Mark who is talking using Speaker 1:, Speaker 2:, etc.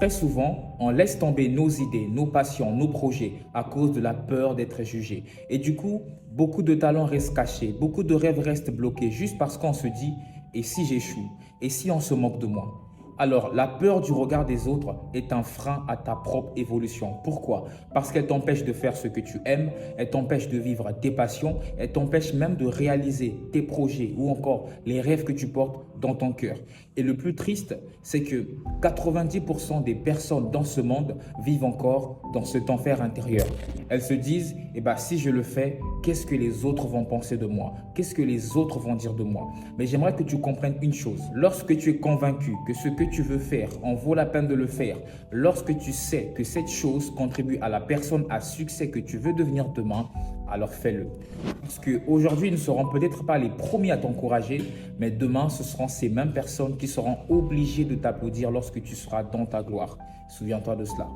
Speaker 1: Très souvent, on laisse tomber nos idées, nos passions, nos projets à cause de la peur d'être jugé. Et du coup, beaucoup de talents restent cachés, beaucoup de rêves restent bloqués juste parce qu'on se dit « et si j'échoue? Et si on se moque de moi ?» Alors, la peur du regard des autres est un frein à ta propre évolution. Pourquoi? Parce qu'elle t'empêche de faire ce que tu aimes, elle t'empêche de vivre tes passions, elle t'empêche même de réaliser tes projets ou encore les rêves que tu portes dans ton cœur. Et le plus triste, c'est que 90% des personnes dans ce monde vivent encore dans cet enfer intérieur. Elles se disent, eh ben, si je le fais, qu'est-ce que les autres vont penser de moi? Qu'est-ce que les autres vont dire de moi? Mais j'aimerais que tu comprennes une chose. Lorsque tu es convaincu que ce que tu veux faire en vaut la peine de le faire, lorsque tu sais que cette chose contribue à la personne à succès que tu veux devenir demain, alors fais-le. Parce qu'aujourd'hui, ils ne seront peut-être pas les premiers à t'encourager, mais demain, ce seront ces mêmes personnes qui seront obligées de t'applaudir lorsque tu seras dans ta gloire. Souviens-toi de cela.